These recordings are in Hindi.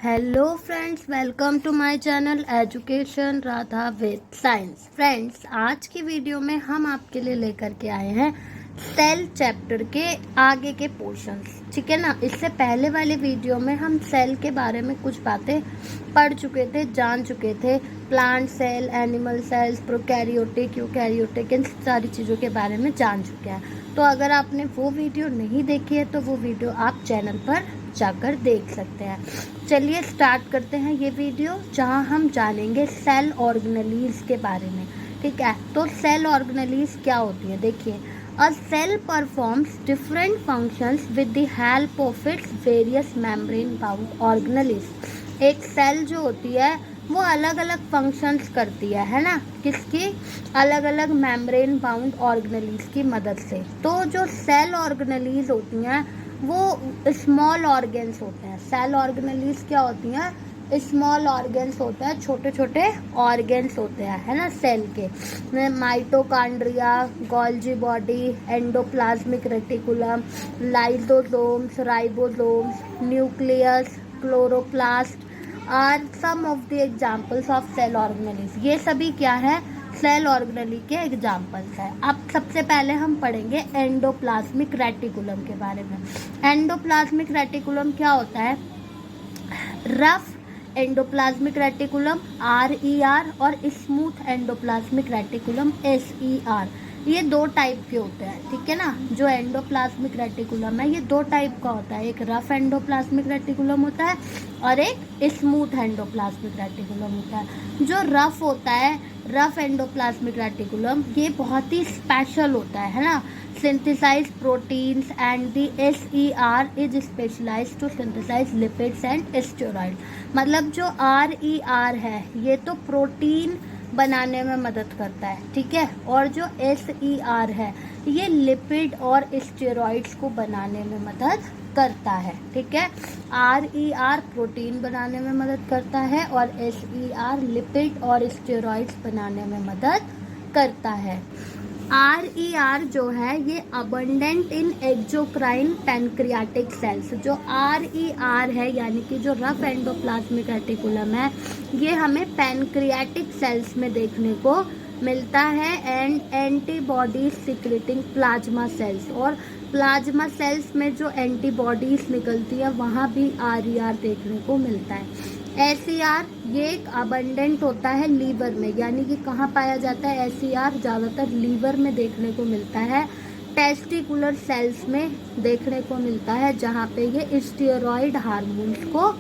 Hello friends, welcome to my channel education Radha with science. Friends, आज की वीडियो में हम आपके लिए लेकर के आए हैं सेल चैप्टर के आगे के पोर्शंस। ठीक है ना। इससे पहले वाले वीडियो में हम सेल के बारे में कुछ बातें पढ़ चुके थे, जान चुके थे। Plant cell, animal cells, prokaryotic, eukaryotic, इन सारी चीज़ों के बारे में जान चुके हैं। तो अगर आपने वो वीडियो नहीं देखी है तो वो वीडियो आप चैनल पर जाकर देख सकते हैं। चलिए स्टार्ट करते हैं ये वीडियो, जहां हम जानेंगे सेल ऑर्गेनेलीज के बारे में। ठीक है, तो सेल ऑर्गेनेलीज क्या होती है, देखिए। A cell performs different functions with the help of its various membrane bound organelles. एक सेल जो होती है वो अलग अलग फंक्शंस करती है ना, किसकी? अलग अलग मेम्ब्रेन बाउंड ऑर्गेनेलीज की मदद से। तो जो सेल ऑर्गेनेलीज होती हैं वो स्मॉल ऑर्गेन्स होते हैं। सेल ऑर्गेनेलीज क्या होती हैं? स्मॉल ऑर्गेन्स होते हैं, छोटे छोटे ऑर्गेन्स होते हैं, है ना, सेल के। Mitochondria, Golgi body, endoplasmic reticulum, lysosomes, ribosomes, nucleus, chloroplast are some of the examples of cell organelles. ये सभी क्या है? सेल ऑर्गेनेली के एग्जाम्पल्स है। अब सबसे पहले हम पढ़ेंगे एंडोप्लाज्मिक रेटिकुलम के बारे में। एंडोप्लाज्मिक रेटिकुलम क्या होता है? रफ एंडोप्लाज्मिक रेटिकुलम RER और स्मूथ एंडोप्लाज्मिक रेटिकुलम SER, ये दो टाइप के होते हैं। ठीक है ना। जो एंडोप्लाज्मिक रेटिकुलम है ये दो टाइप का होता है, एक रफ एंडोप्लाज्मिक रेटिकुलम होता है और एक स्मूथ एंडोप्लाज्मिक रेटिकुलम होता है। जो रफ होता है, रफ एंडोप्लाज्मिक रेटिकुलम, ये बहुत ही स्पेशल होता है ना। Synthesise proteins and the SER is specialised to synthesise lipids and steroid. मतलब जो RER है ये तो प्रोटीन बनाने में मदद करता है, ठीक है, और जो SER है ये लिपिड और स्टेरॉइड्स को बनाने में मदद करता है। ठीक है, RER प्रोटीन बनाने में मदद करता है और SER लिपिड और स्टेरॉइड्स बनाने में मदद करता है। RER जो है ये abundant in exocrine pancreatic cells. जो RER है यानी कि जो रफ एंडोप्लाज्मिक रेटिकुलम है ये हमें पैनक्रियाटिक सेल्स में देखने को मिलता है and antibodies secreting plasma cells. और प्लाज्मा सेल्स में जो एंटीबॉडीज निकलती है वहाँ भी RER देखने को मिलता है। SER ये एक अबंडेंट होता है लीवर में, यानी कि कहाँ पाया जाता है SER? ज़्यादातर लीवर में देखने को मिलता है, टेस्टिकुलर सेल्स में देखने को मिलता है, जहाँ पे ये स्टेरॉइड हार्मोन्स को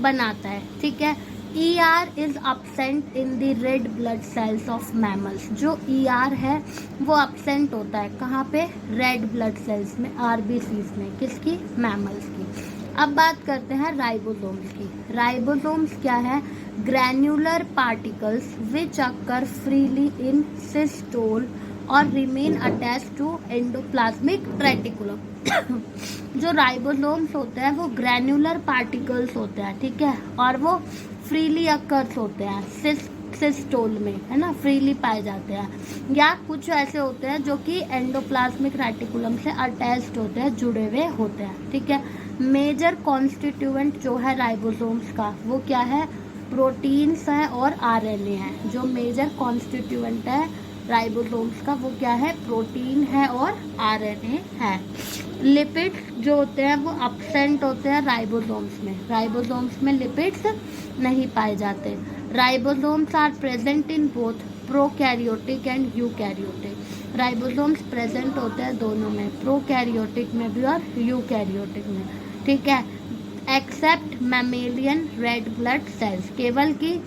बनाता है। ठीक है। ER is absent in the red blood sales of mammals. जो ER है वो absent होता है कहाँ पे? रेड ब्लड सेल्स में, RBCs में, किसकी? मैमल्स की। अब बात करते हैं राइबोसोम्स की। राइबोसोम्स क्या है? Granular particles which occur freely in cytosol और remain attach to endoplasmic reticulum. जो राइबोसोम्स होते हैं वो ग्रैन्युलर पार्टिकल्स होते हैं, ठीक है, और वो फ्रीली अकर्स होते हैं सिस्टोल में, है ना, फ्रीली पाए जाते हैं। या कुछ ऐसे होते हैं जो कि एंडोप्लाज्मिक रेटिकुलम से अटैच्ड होते हैं, जुड़े हुए होते हैं। ठीक है। मेजर कॉन्स्टिट्यूएंट जो है राइबोसोम्स का वो क्या है? प्रोटीन्स है और RNA है। जो मेजर कॉन्स्टिट्यूएंट है राइबोसोम्स का वो क्या है? प्रोटीन है और RNA है। लिपिड्स जो होते हैं वो अब्सेंट होते हैं राइबोसोम्स में। राइबोसोम्स में लिपिड्स नहीं पाए जाते। Ribosomes are present in both prokaryotic and eukaryotic. Ribosomes present होते हैं दोनों में, प्रोकैरियोटिक में भी और यूकैरियोटिक में। ठीक है, except mammalian red blood cells, केवल कि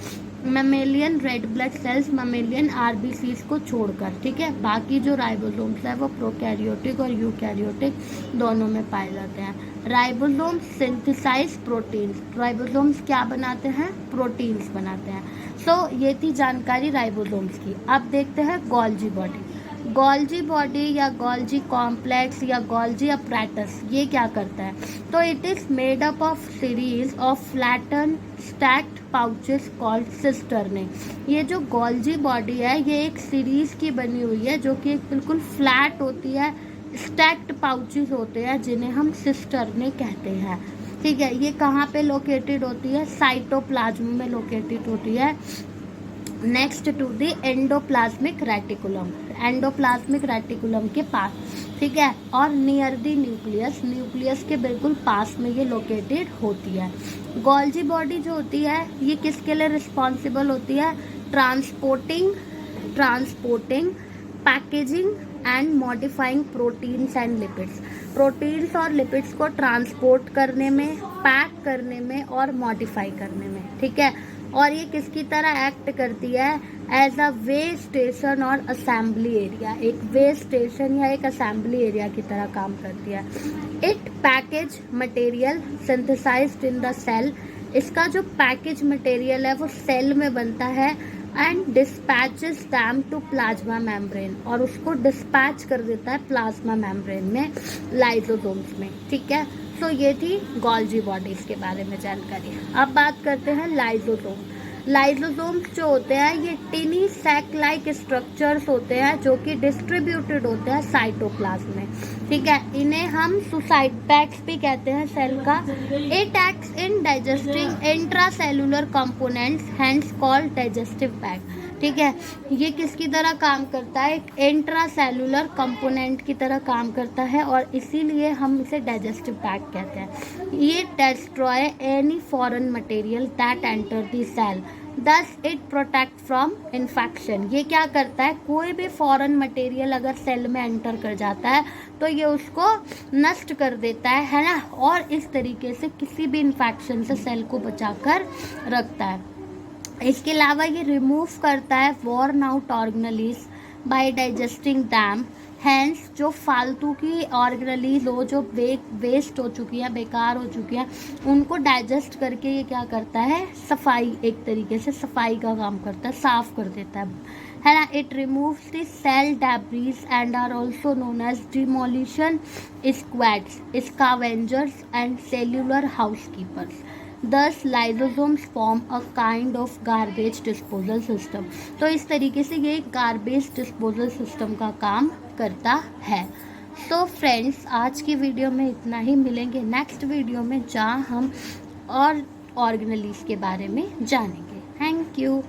mammalian red blood cells, mammalian RBCs को छोड़कर। ठीक है, बाकी जो राइबोसोम्स है वो प्रोकैरियोटिक और यूकैरियोटिक दोनों में पाए जाते हैं। Ribosomes synthesise proteins. राइबोसोम्स क्या बनाते हैं? प्रोटीन्स बनाते हैं। सो ये थी जानकारी राइबोसोम्स की। अब देखते हैं गोल्जी बॉडी। गोल्जी बॉडी या गोल्जी कॉम्प्लेक्स या गोल्जी अपैरेटस ये क्या करता है? तो it is made up of series of flatten stacked pouches called cisternae. ये जो गोल्जी बॉडी है ये एक सीरीज की बनी हुई है जो कि एक बिल्कुल फ्लैट होती है, स्टैक्ड पाउचेस होते हैं जिन्हें हम सिस्टर्ने कहते हैं। ठीक है। ये कहाँ पे लोकेटेड होती है? साइटोप्लाज्म में लोकेटेड होती है। Next to the endoplasmic reticulum, endoplasmic reticulum के पास, ठीक है। और नियर द न्यूक्लियस, न्यूक्लियस के बिल्कुल पास में ये लोकेटेड होती है। गोल्जी बॉडी जो होती है ये किसके लिए रिस्पॉन्सिबल होती है? Transporting packaging and modifying proteins and lipids, proteins और लिपिड्स को ट्रांसपोर्ट करने में, पैक करने में और मॉडिफाई करने में, ठीक है। और ये किसकी तरह एक्ट करती है? एज अ वे स्टेशन और असेंबली एरिया, एक वे स्टेशन या एक असेंबली एरिया की तरह काम करती है। It package material synthesised in the cell, इसका जो पैकेज मटेरियल है वो सेल में बनता है। And dispatches them to plasma membrane, और उसको डिस्पैच कर देता है प्लाज्मा मेम्ब्रेन में, लाइसोसोम्स में, ठीक है। तो ये थी गोल्जी बॉडीज के बारे में जानकारी। अब बात करते हैं लाइसोसोम। लाइसोसोम्स जो होते हैं ये टिनी सैक लाइक स्ट्रक्चर्स होते हैं जो कि डिस्ट्रीब्यूटेड होते हैं साइटोप्लाज्म में, ठीक है। इन्हें हम सुसाइड बैग्स भी कहते हैं सेल का। It acts in digesting intracellular components, hence called digestive bag, ठीक है। ये किसकी तरह काम करता है? एक इंट्रासेलुलर कंपोनेंट की तरह काम करता है और इसीलिए हम इसे डाइजेस्टिव बैग कहते हैं। ये destroy any foreign material that enter the cell, thus it protect from infection. ये क्या करता है? कोई भी फॉरेन मटेरियल अगर सेल में एंटर कर जाता है तो ये उसको नष्ट कर देता है ना, और इस तरीके से किसी भी इन्फेक्शन से सेल को बचाकर रखता है। इसके अलावा ये रिमूव करता है worn out organelles by digesting them, hence जो फालतू की ऑर्गेनेलीज हो, जो वेस्ट हो चुकी है, बेकार हो चुकी है, उनको डाइजेस्ट करके ये क्या करता है? सफाई, एक तरीके से सफाई का काम करता है, साफ कर देता है ना। It removes the cell debris and are also known as demolition squads, scavengers and cellular housekeepers. Thus lysosomes form a kind of garbage disposal system. तो इस तरीके से ये garbage disposal system का काम करता है। तो फ्रेंड्स आज की वीडियो में इतना ही, मिलेंगे नेक्स्ट वीडियो में जहाँ हम और ऑर्गेनेलीज के बारे में जानेंगे। Thank you.